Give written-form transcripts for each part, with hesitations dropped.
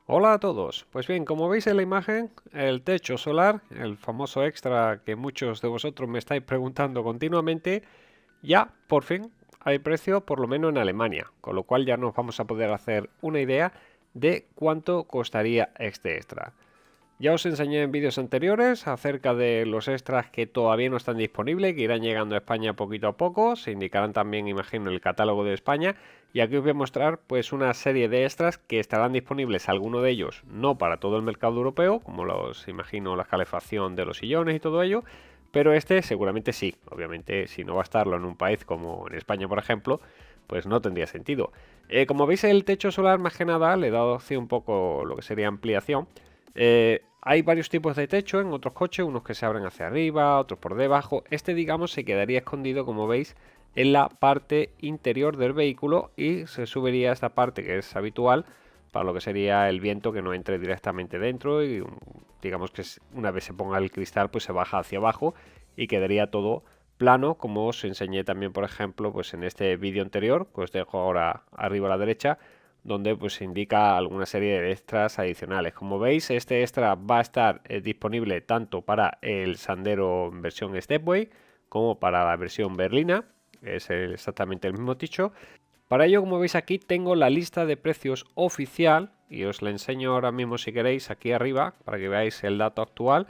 Hola a todos. Pues bien, como veis en la imagen, el techo solar, el famoso extra que muchos de vosotros me estáis preguntando continuamente, ya por fin hay precio por lo menos en Alemania, con lo cual ya nos vamos a poder hacer una idea de cuánto costaría este extra. Ya os enseñé en vídeos anteriores acerca de los extras que todavía no están disponibles, que irán llegando a España poquito a poco, se indicarán también, imagino, en el catálogo de España, y aquí os voy a mostrar pues una serie de extras que estarán disponibles, algunos de ellos no para todo el mercado europeo, como los, imagino, la calefacción de los sillones y todo ello, pero este seguramente sí. Obviamente, si no va a estarlo en un país como en España, por ejemplo, pues no tendría sentido. Como veis, el techo solar más que nada le he dado así un poco lo que sería ampliación. Hay varios tipos de techo en otros coches, unos que se abren hacia arriba, otros por debajo. Este, digamos, se quedaría escondido, como veis, en la parte interior del vehículo y se subiría a esta parte que es habitual para lo que sería el viento que no entre directamente dentro y digamos que una vez se ponga el cristal pues se baja hacia abajo y quedaría todo plano, como os enseñé también, por ejemplo, pues en este vídeo anterior que os dejo ahora arriba a la derecha, donde pues se indica alguna serie de extras adicionales. Como veis, este extra va a estar disponible tanto para el Sandero en versión Stepway como para la versión berlina, es exactamente el mismo techo. Para ello, como veis aquí, tengo la lista de precios oficial y os la enseño ahora mismo si queréis aquí arriba para que veáis el dato actual,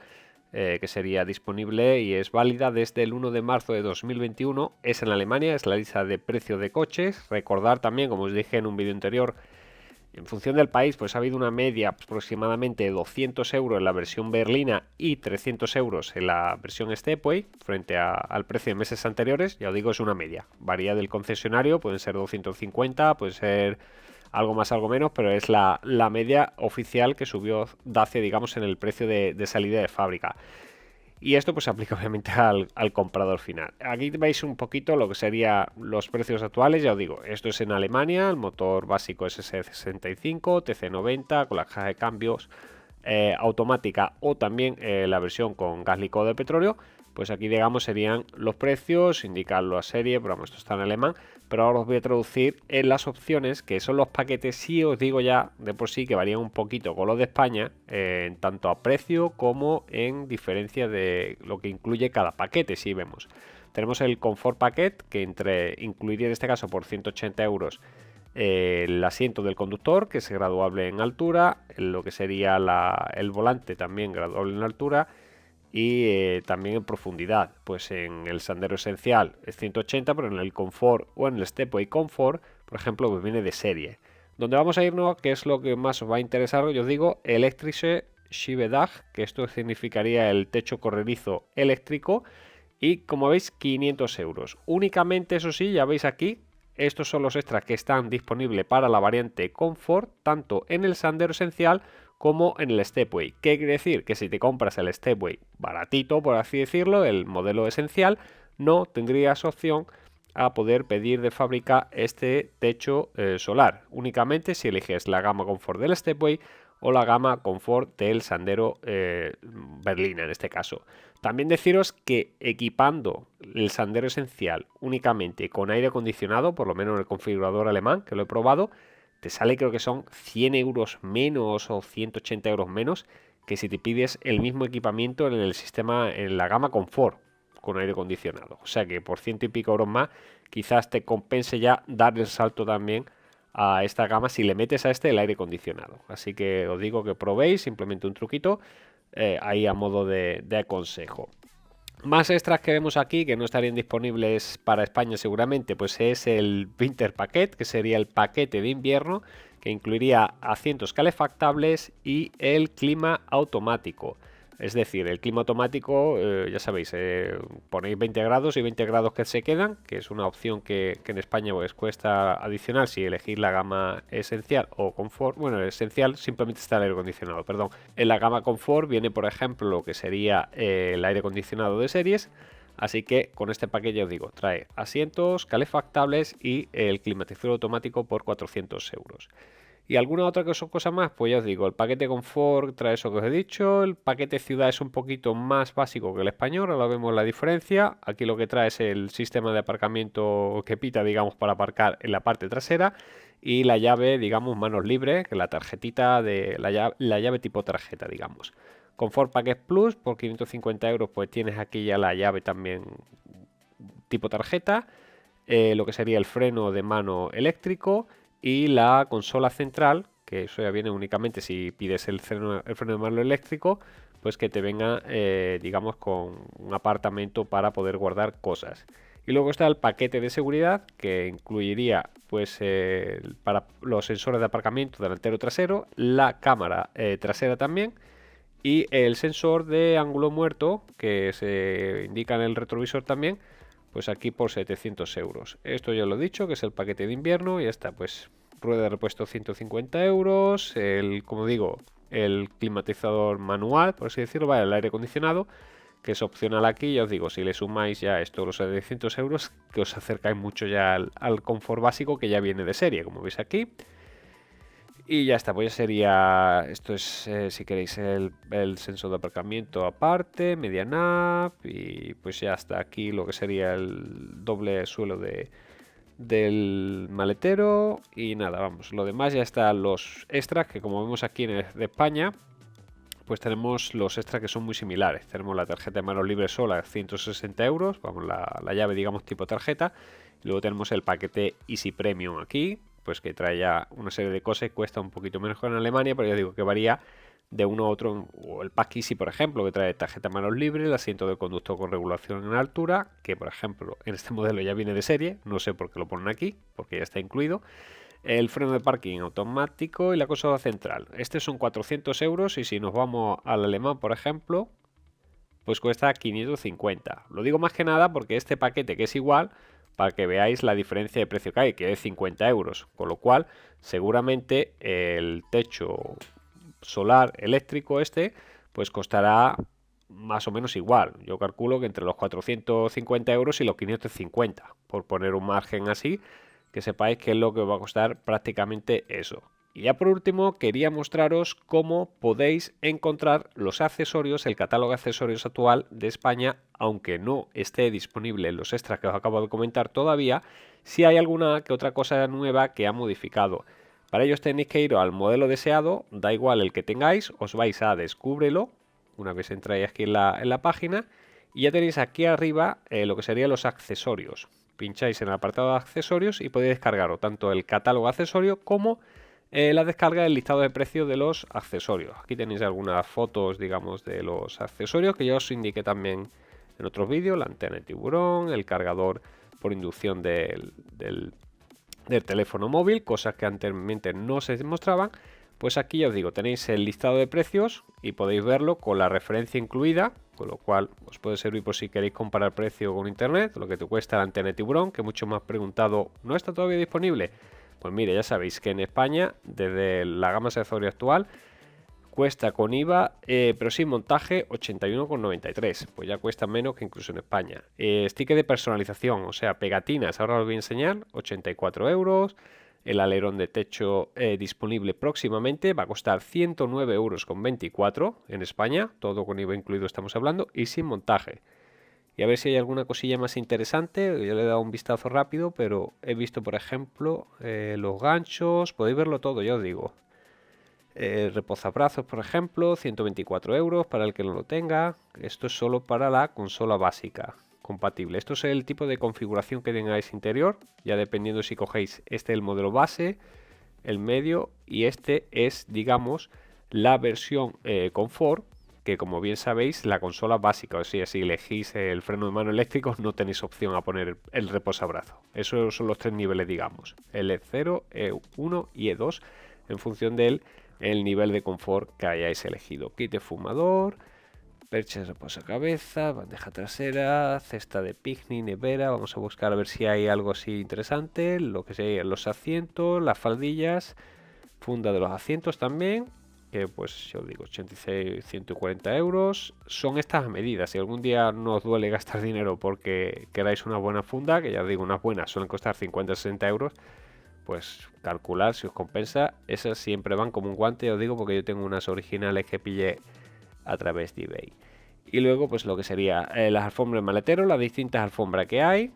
que sería disponible y es válida desde el 1 de marzo de 2021. Es en Alemania, es la lista de precios de coches. Recordar también, como os dije en un vídeo anterior, en función del país, pues ha habido una media aproximadamente de 200 euros en la versión berlina y 300 euros en la versión Stepway frente al precio de meses anteriores. Ya os digo, es una media. Varía del concesionario, pueden ser 250, puede ser algo más, algo menos, pero es la media oficial que subió Dacia, digamos, en el precio de salida de fábrica. Y esto pues se aplica obviamente al comprador final. Aquí veis un poquito lo que serían los precios actuales. Ya os digo, esto es en Alemania, el motor básico es S65, TC90 con la caja de cambios automática o también la versión con gas licuado de petróleo. Pues aquí digamos serían los precios, indicarlo a serie, pero vamos, esto está en alemán, pero ahora os voy a traducir en las opciones, que son los paquetes. Sí os digo ya de por sí que varían un poquito con los de España, en tanto a precio como en diferencia de lo que incluye cada paquete. Si vemos, tenemos el Comfort Packet, que incluiría en este caso por 180 euros el asiento del conductor, que es graduable en altura, lo que sería el volante también graduable en altura, y también en profundidad. Pues en el Sandero Esencial es 180, pero en el Comfort o en el Stepway Comfort, por ejemplo, pues viene de serie. Donde vamos a irnos, que es lo que más os va a interesar, yo os digo, Elektrische Schiebedach, que esto significaría el techo corredizo eléctrico, y como veis, 500 euros. Únicamente, eso sí, ya veis aquí, estos son los extras que están disponibles para la variante Comfort, tanto en el Sandero Esencial como en el Stepway. ¿Qué quiere decir? Que si te compras el Stepway baratito, por así decirlo, el modelo esencial, no tendrías opción a poder pedir de fábrica este techo solar. Únicamente si eliges la gama Comfort del Stepway o la gama Comfort del Sandero Berlina en este caso. También deciros que equipando el Sandero Esencial únicamente con aire acondicionado, por lo menos en el configurador alemán, que lo he probado, te sale, creo que son 100 euros menos o 180 euros menos que si te pides el mismo equipamiento en el sistema, en la gama Comfort con aire acondicionado. O sea que por ciento y pico euros más quizás te compense ya dar el salto también a esta gama si le metes a este el aire acondicionado. Así que os digo que probéis, simplemente un truquito ahí a modo de consejo. Más extras que vemos aquí que no estarían disponibles para España seguramente, pues es el Winter Packet, que sería el paquete de invierno, que incluiría asientos calefactables y el clima automático. Es decir, el clima automático, ya sabéis, ponéis 20 grados y 20 grados que se quedan, que es una opción que en España pues cuesta adicional si elegís la gama esencial o confort. Bueno, el esencial simplemente está el aire acondicionado, perdón. En la gama confort viene, por ejemplo, lo que sería el aire acondicionado de series. Así que con este paquete ya os digo, trae asientos calefactables y el climatizador automático por 400 euros. Y alguna otra cosa más, pues ya os digo, el paquete confort trae eso que os he dicho, el paquete ciudad es un poquito más básico que el español, ahora vemos la diferencia. Aquí lo que trae es el sistema de aparcamiento que pita, digamos, para aparcar en la parte trasera. y la llave, digamos, manos libres, que la tarjetita de la llave tipo tarjeta, digamos. Comfort Package Plus, por 550 euros, pues tienes aquí ya la llave también tipo tarjeta, lo que sería el freno de mano eléctrico y la consola central, que eso ya viene únicamente si pides el freno de mano eléctrico, pues que te venga, digamos, con un apartamento para poder guardar cosas. Y luego está el paquete de seguridad, que incluiría pues para los sensores de aparcamiento delantero trasero, la cámara trasera también, y el sensor de ángulo muerto, que se indica en el retrovisor también, pues aquí por 700 euros. Esto ya lo he dicho, que es el paquete de invierno, y ya está, pues rueda de repuesto 150 euros, como digo, el climatizador manual, por así decirlo, vale, el aire acondicionado, que es opcional aquí. Ya os digo, si le sumáis ya esto, los 700 euros, que os acercáis mucho ya al confort básico que ya viene de serie, como veis aquí. Y ya está, pues ya sería, esto es, si queréis, el sensor de aparcamiento aparte, media nap, y pues ya está aquí lo que sería el doble suelo del maletero. Y nada, vamos, lo demás ya están los extras, que como vemos aquí de España, pues tenemos los extras que son muy similares. Tenemos la tarjeta de manos libres sola, 160 euros, vamos, la llave, digamos, tipo tarjeta. Y luego tenemos el paquete Easy Premium aquí, pues que trae ya una serie de cosas y cuesta un poquito menos que en Alemania, pero ya digo que varía de uno a otro. O el Pack Easy, por ejemplo, que trae tarjeta de manos libres, el asiento de conductor con regulación en altura, que por ejemplo en este modelo ya viene de serie, no sé por qué lo ponen aquí, porque ya está incluido. El freno de parking automático y la consola central. Este son 400 euros, y si nos vamos al alemán, por ejemplo, pues cuesta 550. Lo digo más que nada porque este paquete, que es igual, para que veáis la diferencia de precio que hay, que es 50 euros. Con lo cual, seguramente el techo solar eléctrico este, pues costará más o menos igual. Yo calculo que entre los 450 euros y los 550, por poner un margen así, que sepáis que es lo que va a costar prácticamente eso. Y ya por último, quería mostraros cómo podéis encontrar los accesorios, el catálogo de accesorios actual de España, aunque no esté disponible en los extras que os acabo de comentar todavía, si hay alguna que otra cosa nueva que ha modificado. Para ello tenéis que ir al modelo deseado, da igual el que tengáis, os vais a Descúbrelo, una vez entráis aquí en la página, y ya tenéis aquí arriba lo que serían los accesorios. Pincháis en el apartado de accesorios y podéis descargaros tanto el catálogo accesorio como la descarga del listado de precios de los accesorios. Aquí tenéis algunas fotos, digamos, de los accesorios que ya os indiqué también en otros vídeos: la antena de tiburón, el cargador por inducción del teléfono móvil, cosas que anteriormente no se mostraban. Pues aquí ya os digo, tenéis el listado de precios y podéis verlo con la referencia incluida, con lo cual os puede servir por si queréis comparar precio con internet, lo que te cuesta la antena de tiburón, que muchos me han preguntado, ¿no está todavía disponible? Pues mire, ya sabéis que en España, desde la gama accesoria actual, cuesta con IVA, pero sin montaje, 81,93. Pues ya cuesta menos que incluso en España. Sticker de personalización, o sea, pegatinas, ahora os voy a enseñar, 84 euros. El alerón de techo disponible próximamente va a costar 109,24 euros en España, todo con IVA incluido estamos hablando, y sin montaje. Y a ver si hay alguna cosilla más interesante. Yo le he dado un vistazo rápido, pero he visto, por ejemplo, los ganchos. Podéis verlo todo, ya os digo. Reposabrazos, por ejemplo, 124 euros para el que no lo tenga. Esto es solo para la consola básica compatible. Esto es el tipo de configuración que tengáis interior, ya dependiendo si cogéis el modelo base, el medio, y este es, digamos, la versión confort, que como bien sabéis, la consola básica, o sea, si elegís el freno de mano eléctrico, no tenéis opción a poner el reposabrazo. Esos son los tres niveles, digamos, el E0, E1 y E2, en función del nivel de confort que hayáis elegido. Kit de fumador, percha de reposacabezas, bandeja trasera, cesta de picnic, nevera. Vamos a buscar a ver si hay algo así interesante. Lo que serían los asientos, las faldillas, funda de los asientos también, que pues yo digo 86, 140 euros. Son estas medidas. Si algún día no os duele gastar dinero porque queráis una buena funda, que ya os digo, unas buenas suelen costar 50, 60 euros, pues calcular si os compensa. Esas siempre van como un guante, os digo, porque yo tengo unas originales que pillé a través de eBay. Y luego pues lo que sería las alfombras de maletero, las distintas alfombras que hay,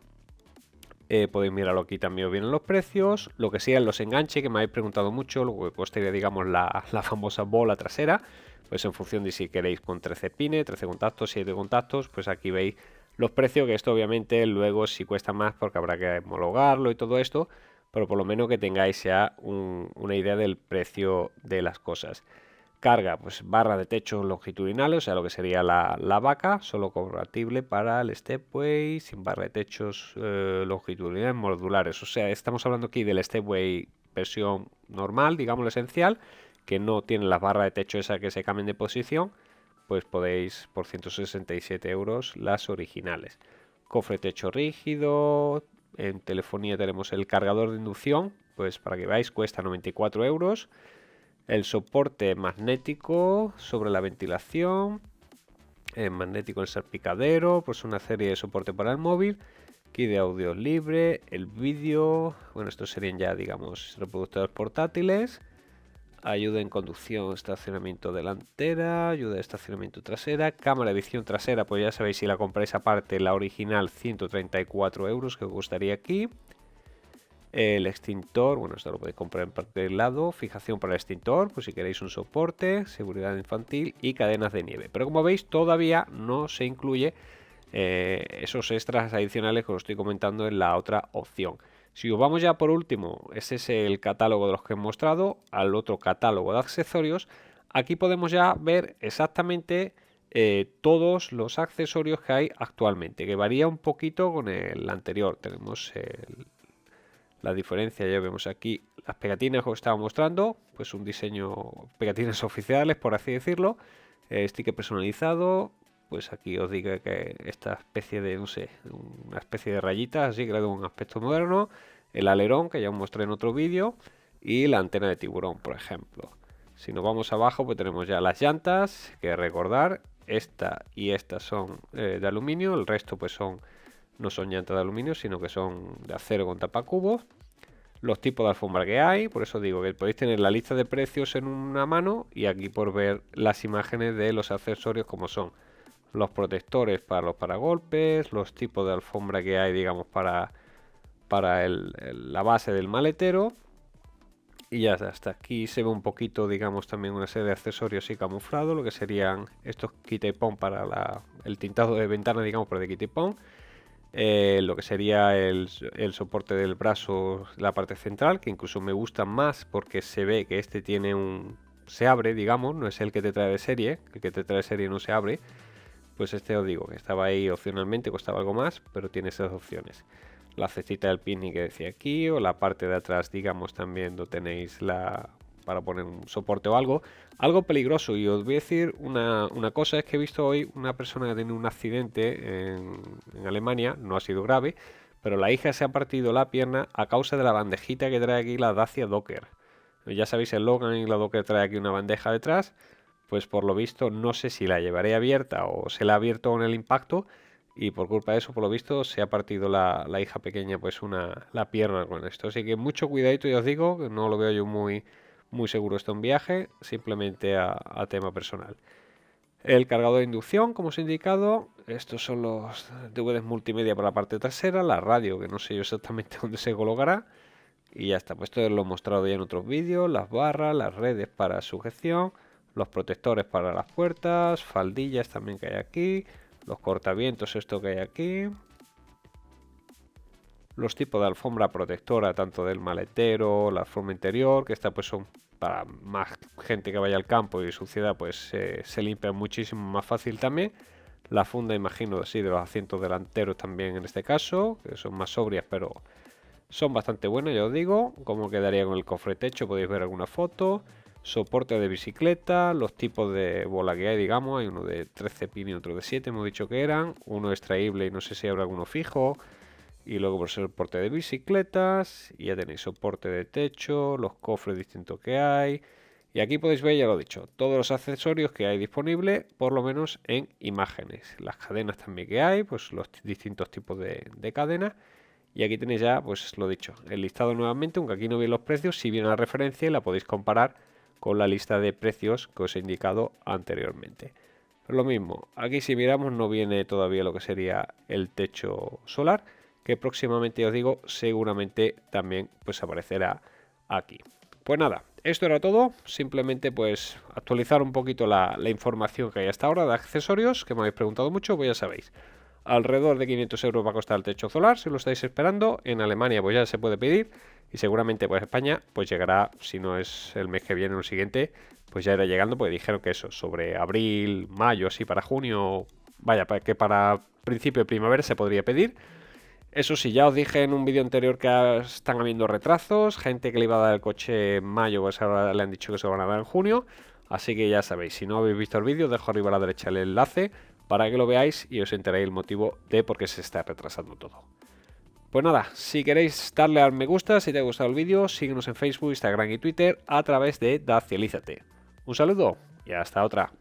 Podéis mirarlo aquí también, os vienen los precios, lo que sean los enganches, que me habéis preguntado mucho, lo que costaría, digamos, la famosa bola trasera, pues en función de si queréis con 13 pines, 13 contactos, 7 contactos, pues aquí veis los precios, que esto obviamente luego sí cuesta más porque habrá que homologarlo y todo esto, pero por lo menos que tengáis ya una idea del precio de las cosas. Carga, pues barra de techo longitudinales, o sea, lo que sería la vaca, solo compatible para el Stepway, sin barra de techos longitudinales modulares. O sea, estamos hablando aquí del Stepway versión normal, digamos lo esencial, que no tiene la barra de techo esa que se cambien de posición, pues podéis por 167 euros las originales. Cofre techo rígido, en telefonía tenemos el cargador de inducción, pues para que veáis cuesta 94 euros. El soporte magnético sobre la ventilación, magnético el salpicadero, pues una serie de soporte para el móvil, aquí de audio libre, el vídeo, bueno, estos serían ya, digamos, reproductores portátiles, ayuda en conducción, estacionamiento delantera, ayuda de estacionamiento trasera, cámara de visión trasera, pues ya sabéis, si la compráis aparte, la original 134 euros que costaría aquí. El extintor, bueno, esto lo podéis comprar en cualquier lado. Fijación para el extintor, pues si queréis un soporte, seguridad infantil y cadenas de nieve. Pero como veis, todavía no se incluye esos extras adicionales que os estoy comentando en la otra opción. Si os vamos ya por último, ese es el catálogo de los que he mostrado, al otro catálogo de accesorios. Aquí podemos ya ver exactamente todos los accesorios que hay actualmente, que varía un poquito con el anterior. Tenemos la diferencia, ya vemos aquí las pegatinas que os estaba mostrando, pues un diseño, pegatinas oficiales, por así decirlo, sticker personalizado, pues aquí os digo que esta especie de, no sé, una especie de rayitas, así que le da un aspecto moderno, el alerón, que ya os mostré en otro vídeo, y la antena de tiburón, por ejemplo. Si nos vamos abajo, pues tenemos ya las llantas, que recordar, esta y esta son de aluminio, el resto pues no son llantas de aluminio, sino que son de acero con tapacubos. Los tipos de alfombra que hay, por eso digo que podéis tener la lista de precios en una mano y aquí por ver las imágenes de los accesorios como son los protectores para los paragolpes, los tipos de alfombra que hay, digamos, para la base del maletero. Y ya hasta aquí se ve un poquito, digamos, también una serie de accesorios y camuflado, lo que serían estos kit y pon para el tintado de ventana, digamos, pero de kit y pon. Lo que sería el soporte del brazo, la parte central, que incluso me gusta más porque se ve que este tiene se abre, digamos, no es el que te trae de serie, el que te trae de serie no se abre. Pues este os digo que estaba ahí opcionalmente, costaba algo más, pero tiene esas opciones. La cestita del picnic que decía aquí, o la parte de atrás, digamos, también lo tenéis para poner un soporte o algo. Algo peligroso, y os voy a decir una cosa, es que he visto hoy una persona que ha tenido un accidente en Alemania, no ha sido grave, pero la hija se ha partido la pierna a causa de la bandejita que trae aquí la Dacia Docker. Ya sabéis, el Logan y la Docker trae aquí una bandeja detrás, pues por lo visto no sé si la llevaré abierta o se la ha abierto con el impacto, y por culpa de eso, por lo visto, se ha partido la hija pequeña pues la pierna con esto. Así que mucho cuidadito, ya os digo, que no lo veo yo muy seguro esto en viaje, simplemente a tema personal. El cargador de inducción, como os he indicado, estos son los DVDs multimedia para la parte trasera, la radio, que no sé yo exactamente dónde se colocará, y ya está. Pues esto lo he mostrado ya en otros vídeos, las barras, las redes para sujeción, los protectores para las puertas, faldillas también que hay aquí, los cortavientos, esto que hay aquí, los tipos de alfombra protectora, tanto del maletero, la alfombra interior, que esta pues son para más gente que vaya al campo y suciedad, pues se limpia muchísimo más fácil también. La funda, imagino, así de los asientos delanteros también en este caso, que son más sobrias, pero son bastante buenas, ya os digo. Cómo quedaría con el cofre techo, podéis ver alguna foto. Soporte de bicicleta, los tipos de bola que hay, digamos, hay uno de 13 pin y otro de 7, hemos dicho que eran, uno extraíble y no sé si habrá alguno fijo. Y luego por soporte de bicicletas, y ya tenéis soporte de techo, los cofres distintos que hay. Y aquí podéis ver, ya lo he dicho, todos los accesorios que hay disponibles, por lo menos en imágenes. Las cadenas también que hay, pues los distintos tipos de cadenas. Y aquí tenéis ya, pues lo dicho, el listado nuevamente, aunque aquí no veis los precios, si viene la referencia y la podéis comparar con la lista de precios que os he indicado anteriormente. Lo mismo, aquí si miramos no viene todavía lo que sería el techo solar, que próximamente os digo, seguramente también pues aparecerá aquí. Pues nada, esto era todo, simplemente pues actualizar un poquito la información que hay hasta ahora de accesorios, que me habéis preguntado mucho, pues ya sabéis. Alrededor de 500 euros va a costar el techo solar, si lo estáis esperando. En Alemania pues ya se puede pedir y seguramente pues España pues llegará, si no es el mes que viene o el siguiente, pues ya irá llegando, porque dijeron que eso, sobre abril, mayo, así para junio, vaya, que para principio de primavera se podría pedir. Eso sí, ya os dije en un vídeo anterior que están habiendo retrasos, gente que le iba a dar el coche en mayo, pues ahora le han dicho que se lo van a dar en junio. Así que ya sabéis, si no habéis visto el vídeo, dejo arriba a la derecha el enlace para que lo veáis y os enteréis el motivo de por qué se está retrasando todo. Pues nada, si queréis darle al me gusta, si te ha gustado el vídeo, síguenos en Facebook, Instagram y Twitter a través de Dacialízate. Un saludo y hasta otra.